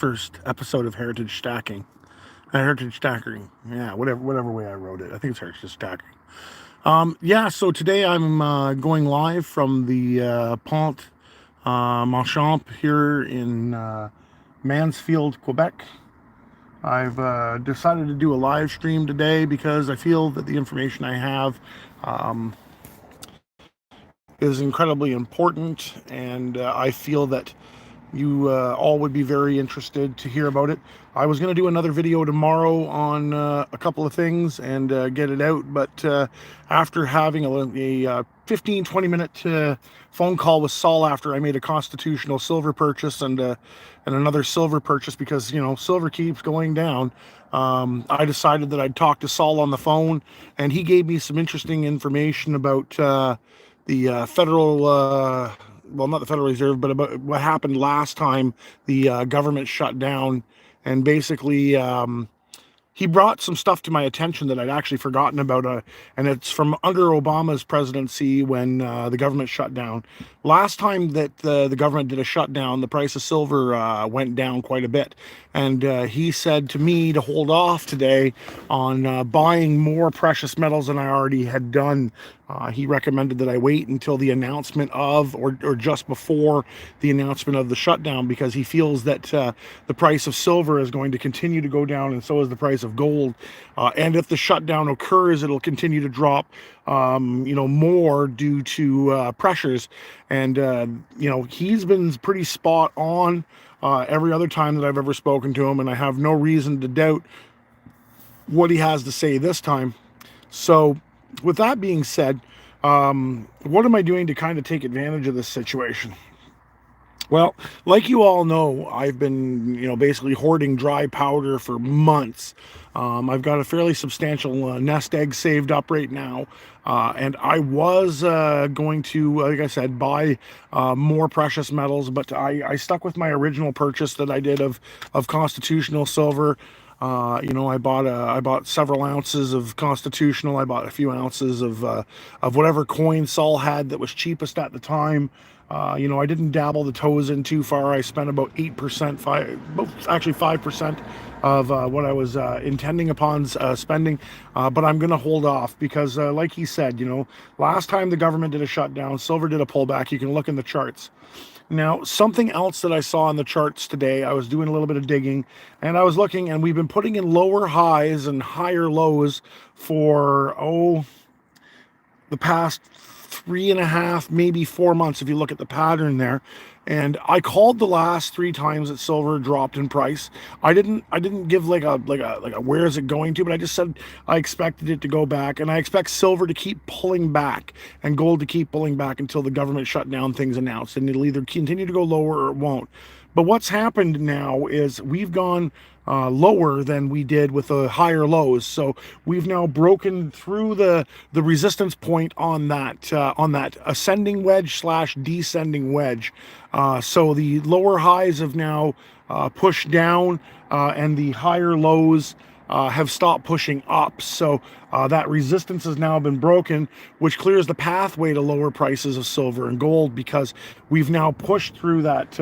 first episode of Heritage Stacking. Heritage Stacking. Yeah, whatever way I wrote it. I think it's Heritage Stacking. So today I'm going live from the Pont Montchamp here in Mansfield, Quebec. I've decided to do a live stream today because I feel that the information I have um, is incredibly important, and I feel that you all would be very interested to hear about it. I was going to do another video tomorrow on a couple of things and get it out, but after having a 15-20 minute phone call with Saul after I made a constitutional silver purchase and another silver purchase, because silver keeps going down, I decided that I'd talk to Saul on the phone, and he gave me some interesting information about the federal well, not the Federal Reserve, but about what happened last time the government shut down. And basically, he brought some stuff to my attention that I'd actually forgotten about, and it's from under Obama's presidency when the government shut down. Last time that the government did a shutdown, the price of silver went down quite a bit, and he said to me to hold off today on buying more precious metals than I already had done. He recommended that I wait until the announcement of, or just before the announcement of the shutdown, because he feels that the price of silver is going to continue to go down, and so is the price of gold. And if the shutdown occurs, it'll continue to drop, more due to pressures. And, he's been pretty spot on every other time that I've ever spoken to him, and I have no reason to doubt what he has to say this time. So, with that being said, what am I doing to kind of take advantage of this situation? Well, like you all know, I've been, basically hoarding dry powder for months. I've got a fairly substantial nest egg saved up right now, and I was going to, like I said, buy more precious metals, but I stuck with my original purchase that I did of constitutional silver. I bought several ounces of constitutional. I bought a few ounces of whatever coin Saul had that was cheapest at the time. I didn't dabble the toes in too far. I spent about 8%, 5% of what I was intending upon spending, but I'm going to hold off because, like he said, last time the government did a shutdown, silver did a pullback. You can look in the charts. Now, something else that I saw in the charts today, I was doing a little bit of digging, and I was looking, and we've been putting in lower highs and higher lows for, the past 3.5, maybe 4 months, if you look at the pattern there. And I called the last 3 times that silver dropped in price. I didn't give like a where is it going to, but I just said I expected it to go back, and I expect silver to keep pulling back and gold to keep pulling back until the government shut down things announced, and it'll either continue to go lower or it won't. But what's happened now is we've gone lower than we did with the higher lows. So we've now broken through the resistance point on that ascending wedge slash descending wedge. So the lower highs have now pushed down, and the higher lows have stopped pushing up. So that resistance has now been broken, which clears the pathway to lower prices of silver and gold, because we've now pushed through that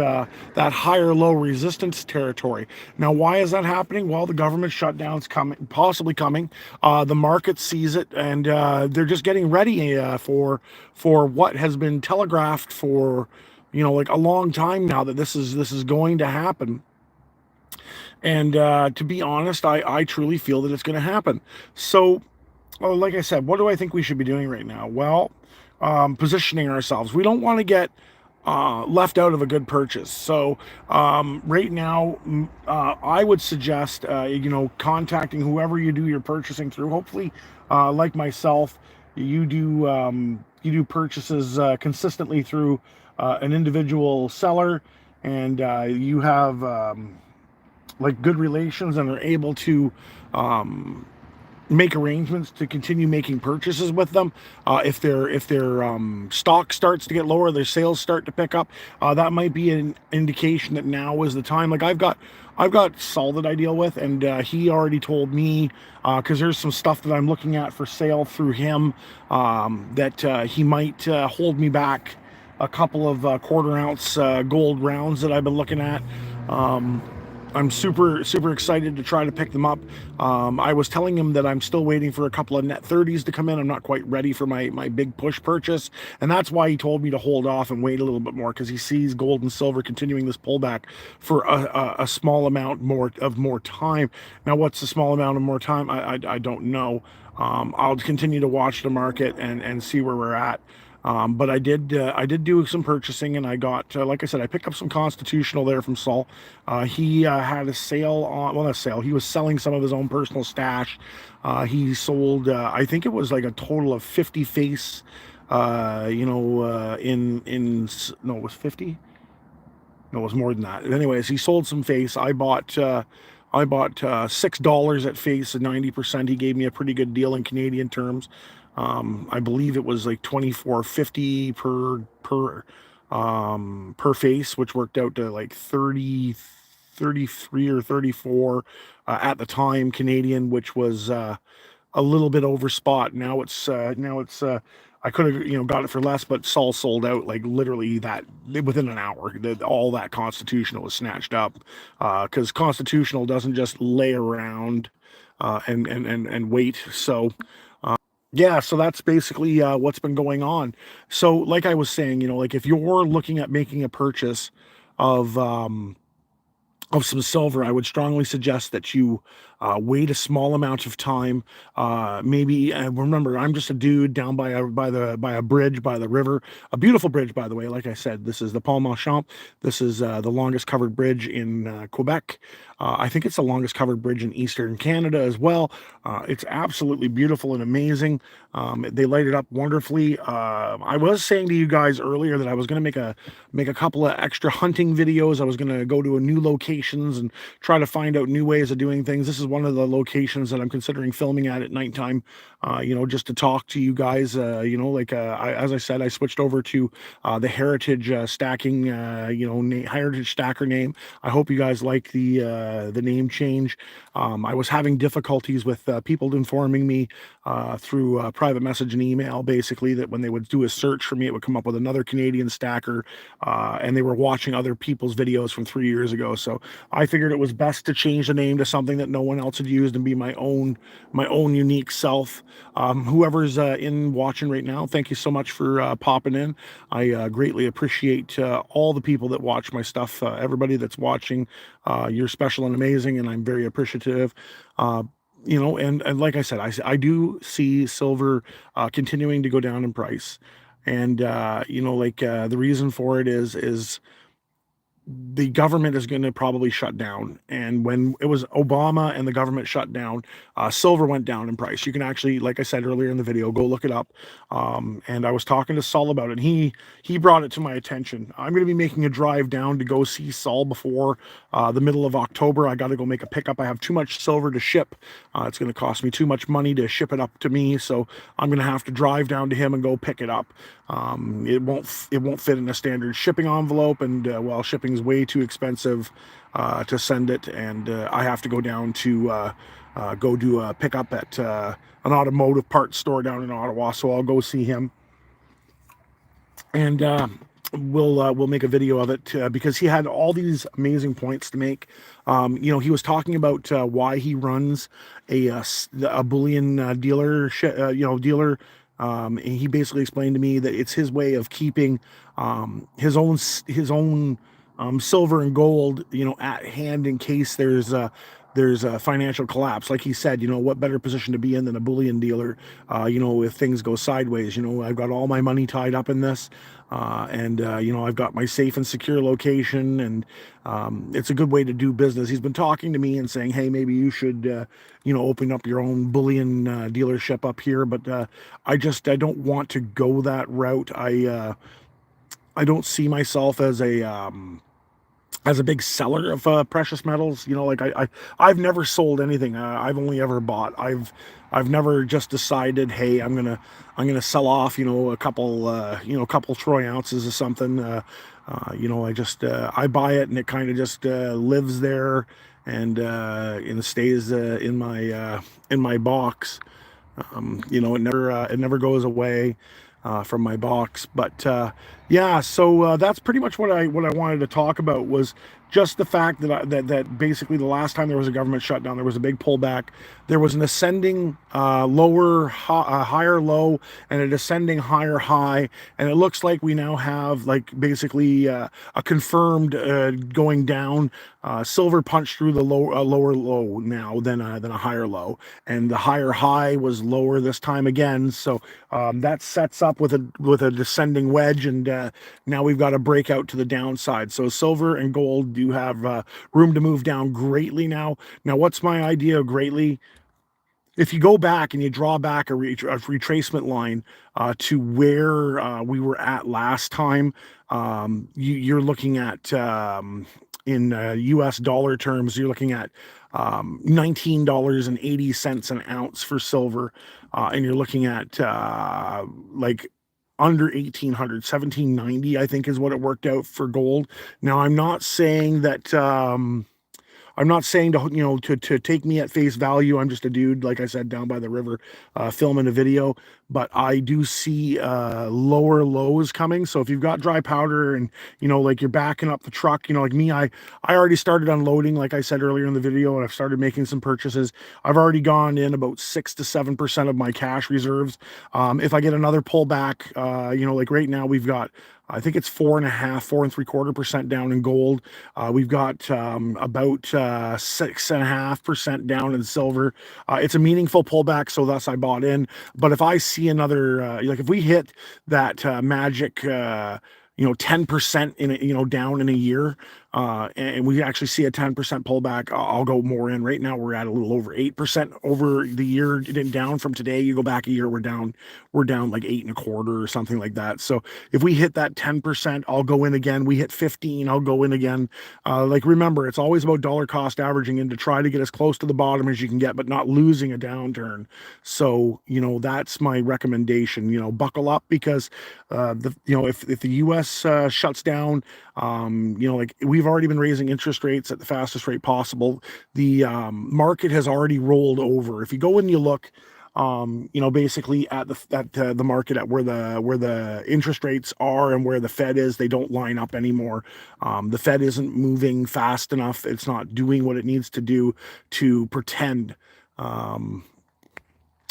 higher low resistance territory. Now, why is that happening? Well, the government shutdown's possibly coming. The market sees it, and they're just getting ready for what has been telegraphed for like a long time now, that this is going to happen. And to be honest, I truly feel that it's going to happen. So, like I said, what do I think we should be doing right now? Well, positioning ourselves. We don't want to get left out of a good purchase. So right now, I would suggest, contacting whoever you do your purchasing through. Hopefully, like myself, you do purchases consistently through an individual seller, and you have like good relations and are able to make arrangements to continue making purchases with them. If their stock starts to get lower, their sales start to pick up, that might be an indication that now is the time. Like I've got Saul that I deal with, and he already told me, because there's some stuff that I'm looking at for sale through him, that he might hold me back a couple of quarter ounce gold rounds that I've been looking at. I'm super excited to try to pick them up. I was telling him that I'm still waiting for a couple of net 30s to come in. I'm not quite ready for my big push purchase, and that's why he told me to hold off and wait a little bit more, because he sees gold and silver continuing this pullback for a small amount more time. Now, what's a small amount of more time? I don't know. I'll continue to watch the market and see where we're at. But I did do some purchasing, and I got, like I said, I picked up some Constitutional there from Saul. He had a sale on, well, not a sale, he was selling some of his own personal stash. He sold, I think it was like a total of 50 face, no, it was 50? No, it was more than that. Anyways, he sold some face. I bought $6 at face at 90%. He gave me a pretty good deal in Canadian terms. I believe it was like 24.50 per face, which worked out to like 33 or 34 at the time Canadian, which was a little bit over spot. Now it's I could have got it for less, but Saul sold out like literally that within an hour. All that Constitutional was snatched up, because Constitutional doesn't just lay around and wait. So yeah, so that's basically what's been going on. So like I was saying, like if you're looking at making a purchase of some silver, I would strongly suggest that you wait a small amount of time. Maybe remember, I'm just a dude down by a bridge by the river, a beautiful bridge, by the way. Like I said, this is the Pont Marchant. This is the longest covered bridge in Quebec. I think it's the longest covered bridge in Eastern Canada as well. It's absolutely beautiful and amazing. They light it up wonderfully. I was saying to you guys earlier that I was going to make a couple of extra hunting videos. I was going to go to a new locations and try to find out new ways of doing things. This is one of the locations that I'm considering filming at nighttime, just to talk to you guys. As I said, I switched over to the Heritage Stacking, Heritage Stacker name. I hope you guys like the name change. I was having difficulties with people informing me through private message and email, basically, that when they would do a search for me, it would come up with another Canadian stacker, and they were watching other people's videos from 3 years ago. So I figured it was best to change the name to something that no one else had used and be my own unique self. Whoever's in watching right now, thank you so much for popping in. I greatly appreciate all the people that watch my stuff. Everybody that's watching, you're special and amazing, and I'm very appreciative. And like I said, I do see silver continuing to go down in price, and the reason for it is the government is going to probably shut down. And when it was Obama and the government shut down, silver went down in price. You can actually, like I said earlier in the video, go look it up. And I was talking to Saul about it. And he brought it to my attention. I'm going to be making a drive down to go see Saul before the middle of October. I got to go make a pickup. I have too much silver to ship. It's going to cost me too much money to ship it up to me. So I'm going to have to drive down to him and go pick it up. It won't fit in a standard shipping envelope, and shipping is way too expensive to send it, and I have to go down to go do a pickup at an automotive parts store down in Ottawa. So I'll go see him, and we'll make a video of it, because he had all these amazing points to make. He was talking about why he runs a bullion dealer. He basically explained to me that it's his way of keeping his own silver and gold, at hand in case there's a financial collapse. Like he said, what better position to be in than a bullion dealer, if things go sideways. I've got all my money tied up in this, and I've got my safe and secure location, and it's a good way to do business. He's been talking to me and saying, hey, maybe you should open up your own bullion dealership up here, but I don't want to go that route. I don't see myself as a big seller of precious metals. I've never sold anything. I've only ever bought. I've never just decided, hey, I'm gonna sell off, a couple troy ounces of something. I buy it, and it kind of just lives there, and it stays in my box. It never goes away from my box. But yeah, so that's pretty much what I wanted to talk about, was just the fact that basically the last time there was a government shutdown, there was a big pullback. There was an ascending higher low, and a descending higher high, and it looks like we now have like basically a confirmed going down. Silver punched through the lower low now than a higher low, and the higher high was lower this time again. So that sets up with a descending wedge, and now we've got a breakout to the downside. So silver and gold do have room to move down greatly now. Now, what's my idea of greatly? If you go back and you draw back a retracement line to where we were at last time, you're looking at in US dollar terms, you're looking at $19.80 an ounce for silver, and you're looking at like under 1800, 1790, I think is what it worked out for gold. Now, I'm not saying that I'm not saying to to take me at face value. I'm just a dude, like I said, down by the river, filming a video. But I do see lower lows coming. So if you've got dry powder and like you're backing up the truck, like me, I already started unloading, like I said earlier in the video, and I've started making some purchases. I've already gone in about 6 to 7% of my cash reserves. If I get another pullback, like right now we've got, I think it's 4.75%, 4.75% down in gold. We've got about 6.5% down in silver. It's a meaningful pullback, so thus I bought in. But if I see another, like if we hit that magic, 10% down in a year, and we actually see a 10% pullback, I'll go more in. Right now we're at a little over 8% over the year down from today. You go back a year, we're down like 8.25 or something like that. So if we hit that 10%, I'll go in again. We hit 15, I'll go in again. Like remember, it's always about dollar cost averaging in to try to get as close to the bottom as you can get, but not losing a downturn. So that's my recommendation. Buckle up, because if the US shuts down, like we've already been raising interest rates at the fastest rate possible. The market has already rolled over. If you go and you look, basically at the market, at where the interest rates are and where the Fed is, they don't line up anymore. The Fed isn't moving fast enough. It's not doing what it needs to do to pretend.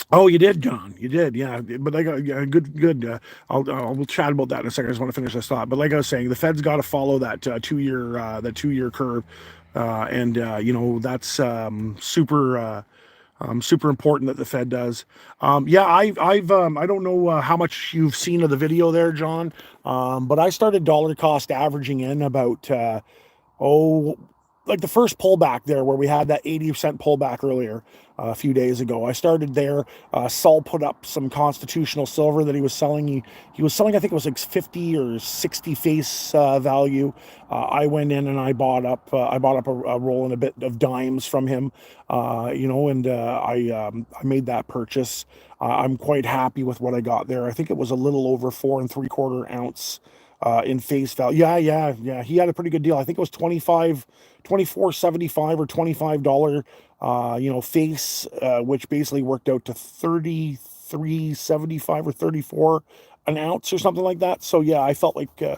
Oh, you did, John. You did, yeah. But like, yeah, good. We'll chat about that in a second. I just want to finish this thought. But like I was saying, the Fed's got to follow that 2-year curve, and that's super important that the Fed does. Yeah, I don't know how much you've seen of the video there, John, but I started dollar cost averaging in about like the first pullback there, where we had that 80% pullback earlier a few days ago. I started there. Saul put up some constitutional silver that he was selling. He was selling, I think it was like 50 or 60 face value. I went in and I bought up a roll and a bit of dimes from him, and I made that purchase. I'm quite happy with what I got there. I think it was a little over 4.75 ounce in face value. Yeah. He had a pretty good deal. I think it was 24.75 or $25, face, which basically worked out to 33.75 or 34 an ounce or something like that. So yeah, I felt like I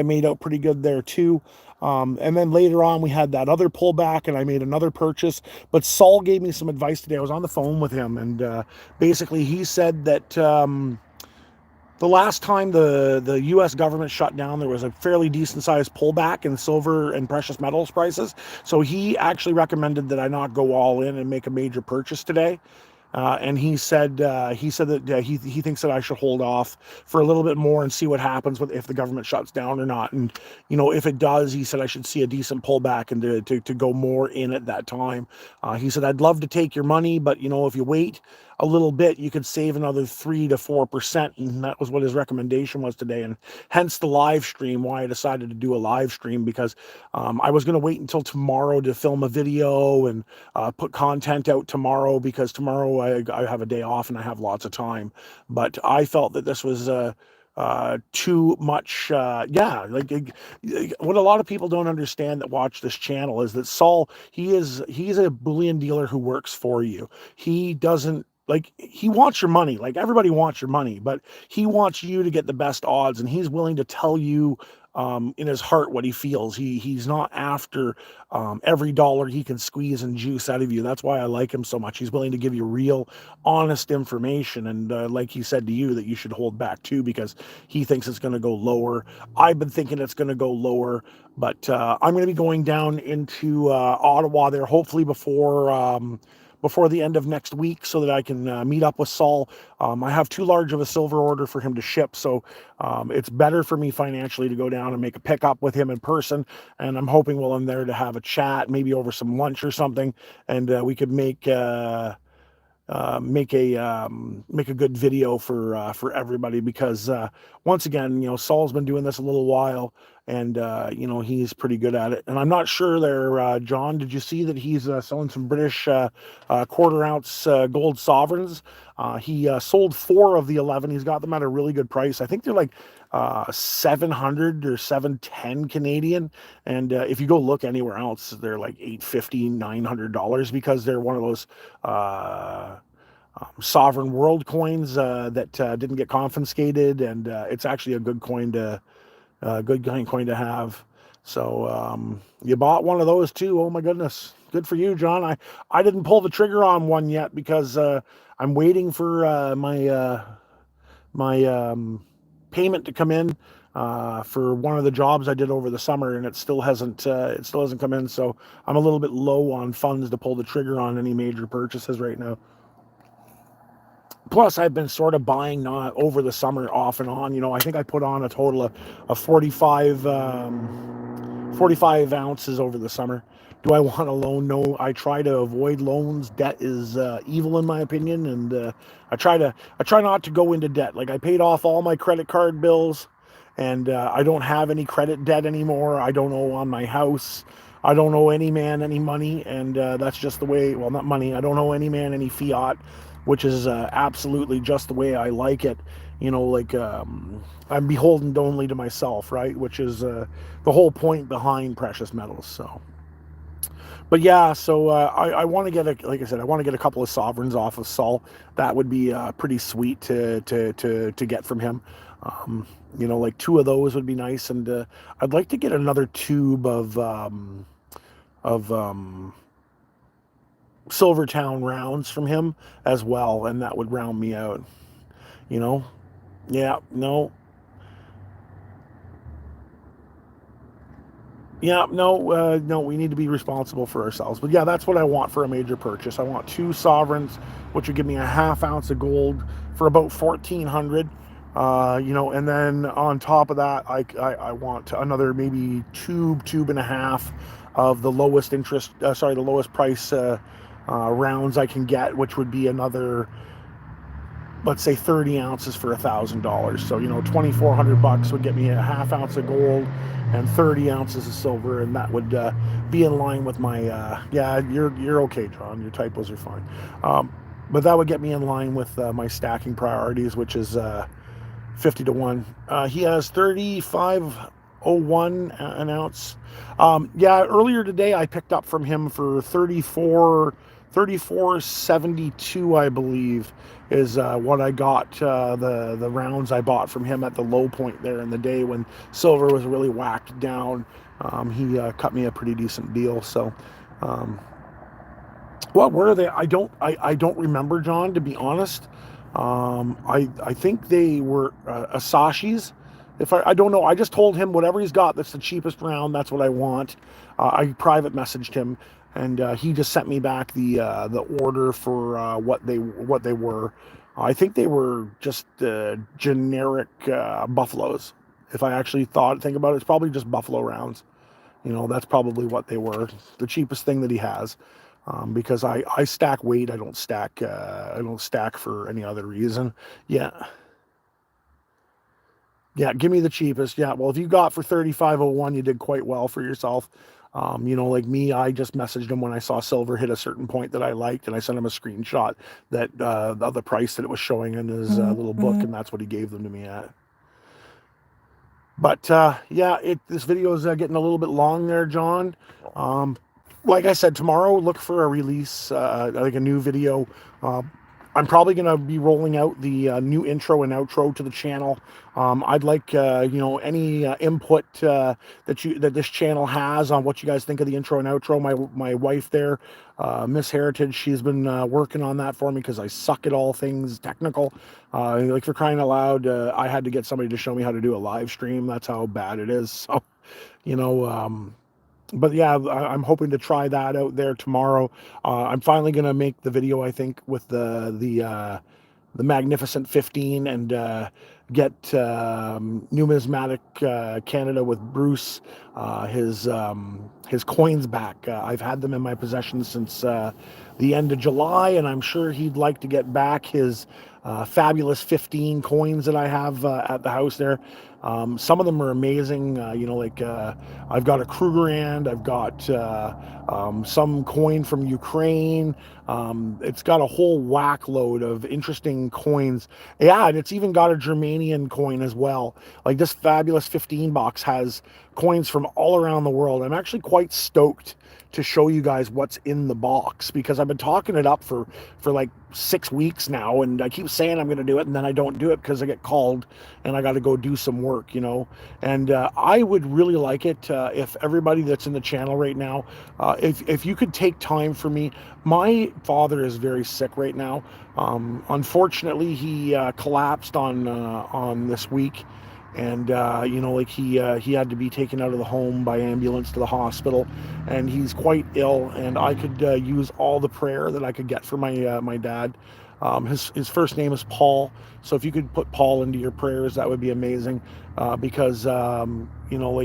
made out pretty good there too. And then later on, we had that other pullback, and I made another purchase. But Saul gave me some advice today. I was on the phone with him, and basically he said that the last time the U.S. government shut down, there was a fairly decent-sized pullback in silver and precious metals prices. So he actually recommended that I not go all in and make a major purchase today. And he said that he thinks that I should hold off for a little bit more and see what happens if the government shuts down or not. And if it does, he said I should see a decent pullback and to go more in at that time. He said I'd love to take your money, but if you wait a little bit, you could save another 3 to 4%, and that was what his recommendation was today. And hence the live stream, why I decided to do a live stream, because I was going to wait until tomorrow to film a video and put content out tomorrow, because tomorrow I have a day off and I have lots of time. But I felt that this was too much. What a lot of people don't understand that watch this channel is that Saul, he's a bullion dealer who works for you. He doesn't, he wants your money. Like, everybody wants your money, but he wants you to get the best odds, and he's willing to tell you in his heart what he feels. He's not after every dollar he can squeeze and juice out of you. That's why I like him so much. He's willing to give you real, honest information, and like he said to you, that you should hold back too, because he thinks it's going to go lower. I've been thinking it's going to go lower, but I'm going to be going down into Ottawa there, hopefully before the end of next week, so that I can meet up with Saul. I have too large of a silver order for him to ship, so it's better for me financially to go down and make a pickup with him in person. And I'm hoping while I'm there to have a chat, maybe over some lunch or something, and we could make a good video for everybody, because once again, Saul's been doing this a little while, and he's pretty good at it. And I'm not sure there, John, did you see that he's selling some British quarter ounce gold sovereigns? He sold 4 of the 11. He's got them at a really good price. I think they're like 700 or 710 Canadian, and if you go look anywhere else, they're like $850, $900, because they're one of those sovereign world coins that didn't get confiscated, and it's actually a good coin to have. So you bought one of those too. Oh my goodness, good for you, John. I didn't pull the trigger on one yet, because I'm waiting for my payment to come in for one of the jobs I did over the summer, and it still hasn't come in. So I'm a little bit low on funds to pull the trigger on any major purchases right now. Plus, I've been sort of buying not over the summer off and on. I think I put on a total of 45 ounces over the summer. Do I want a loan? No. I try to avoid loans. Debt is evil in my opinion, and I try not to go into debt. Like, I paid off all my credit card bills, and I don't have any credit debt anymore. I don't owe on my house. I don't owe any man any money, and that's just the way. Well, not money. I don't owe any man any fiat, which is absolutely just the way I like it. I'm beholden only to myself, right? Which is the whole point behind precious metals. So, but yeah, so I want to get like I said, I want to get a couple of sovereigns off of Saul. That would be pretty sweet to get from him. Like 2 of those would be nice, and I'd like to get another tube of Silvertown rounds from him as well, and that would round me out. Yeah, no, we need to be responsible for ourselves. But yeah, that's what I want for a major purchase. I want 2 sovereigns, which would give me a half ounce of gold for about 1,400. And then on top of that, I want another maybe tube and a half of the lowest price rounds I can get, which would be another, let's say, 30 ounces for $1,000. So $2,400 would get me a half ounce of gold and 30 ounces of silver, and that would be in line with my yeah, you're okay, John. Your typos are fine. But that would get me in line with my stacking priorities, which is 50 to 1. He has 35.01 an ounce. Yeah, earlier today I picked up from him for 34.72, I believe, is what I got, the rounds I bought from him at the low point there in the day when silver was really whacked down. He cut me a pretty decent deal. So what were they? I don't remember, John, to be honest. I think they were Asashis. I don't know. I just told him whatever he's got that's the cheapest round, that's what I want. I private messaged him, and he just sent me back the order for what they were. I think they were just generic buffaloes. If I actually think about it, it's probably just buffalo rounds. That's probably what they were. The cheapest thing that he has. Because I stack weight. I don't stack for any other reason. Yeah. Yeah, give me the cheapest. Yeah, well, if you got for 35.01, you did quite well for yourself. Like me, I just messaged him when I saw silver hit a certain point that I liked, and I sent him a screenshot that of the price that it was showing in his little book, and that's what he gave them to me at. But yeah, this video is getting a little bit long there, John. Like I said, tomorrow look for a release, like a new video. I'm probably going to be rolling out the new intro and outro to the channel. I'd like any input that this channel has on what you guys think of the intro and outro. My wife there, Miss Heritage, she's been working on that for me because I suck at all things technical. Like, for crying out loud, I had to get somebody to show me how to do a live stream. That's how bad it is. So, you know. But yeah, I'm hoping to try that out there tomorrow. I'm finally gonna make the video, I think, with the Magnificent 15 and get Numismatic Canada with Bruce his coins back. I've had them in my possession since the end of July, and I'm sure he'd like to get back his fabulous 15 coins that I have at the house there. Some of them are amazing. I've got a Krugerrand, I've got some coin from Ukraine. It's got a whole whack load of interesting coins. Yeah, and it's even got a Germanian coin as well. Like, this fabulous 15 box has coins from all around the world. I'm actually quite stoked to show you guys what's in the box, because I've been talking it up for like 6 weeks now, and I keep saying I'm going to do it, and then I don't do it because I get called and I got to go do some work, and I would really like it if everybody that's in the channel right now, if you could take time for me. My father is very sick right now. Unfortunately, he collapsed on this week, and he had to be taken out of the home by ambulance to the hospital, and he's quite ill, and I could use all the prayer that I could get for my dad. His first name is Paul, so if you could put Paul into your prayers, that would be amazing, because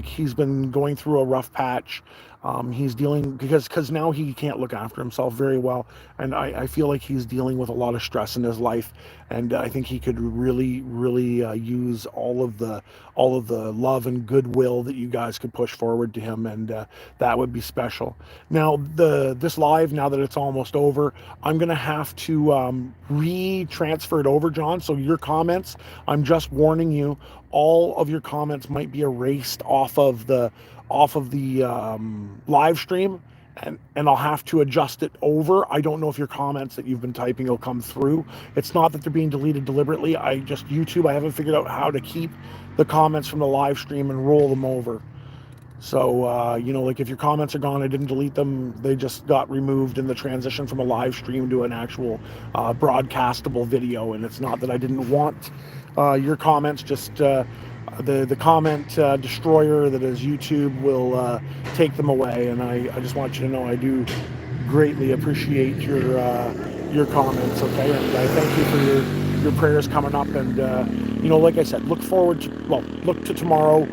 he's been going through a rough patch. He's dealing, because now he can't look after himself very well, and I feel like he's dealing with a lot of stress in his life, and I think he could really use all of the love and goodwill that you guys could push forward to him, and that would be special. Now, this live, now that it's almost over, I'm gonna have to re-transfer it over, John. So your comments, I'm just warning you, all of your comments might be erased off of the live stream, and I'll have to adjust it over. I don't know if your comments that you've been typing will come through. It's not that they're being deleted deliberately. YouTube, I haven't figured out how to keep the comments from the live stream and roll them over. So, if your comments are gone, I didn't delete them. They just got removed in the transition from a live stream to an actual broadcastable video. And it's not that I didn't want your comments, just the comment destroyer that is YouTube will take them away. And I just want you to know I do greatly appreciate your comments, okay? And I thank you for your prayers coming up, and like I said, look to tomorrow,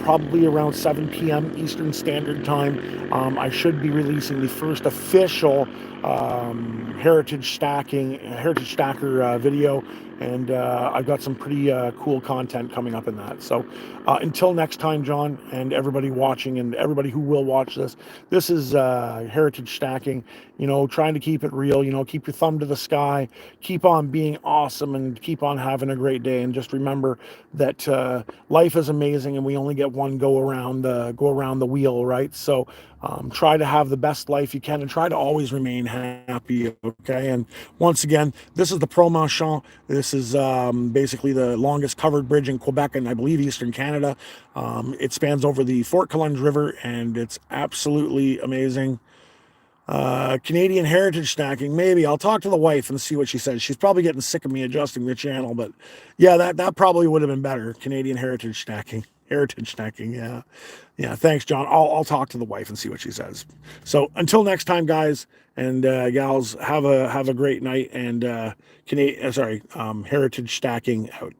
probably around 7 p.m. Eastern Standard Time. I should be releasing the first official Heritage Stacker video, and I've got some pretty cool content coming up in that. So until next time, John, and everybody watching and everybody who will watch this is Heritage Stacking, trying to keep it real, keep your thumb to the sky, keep on being awesome, and keep on having a great day. And just remember that life is amazing, and we only get one go around the wheel, right? So try to have the best life you can, and try to always remain happy, okay? And once again, this is the Promenchant. This is basically the longest covered bridge in Quebec and I believe Eastern Canada. It spans over the Fort Collins River, and it's absolutely amazing. Canadian Heritage Stacking, maybe. I'll talk to the wife and see what she says. She's probably getting sick of me adjusting the channel, but yeah, that probably would have been better. Canadian Heritage Stacking. Yeah. Yeah, thanks, John. I'll talk to the wife and see what she says. So until next time, guys and gals, have a great night, and Heritage Stacking out.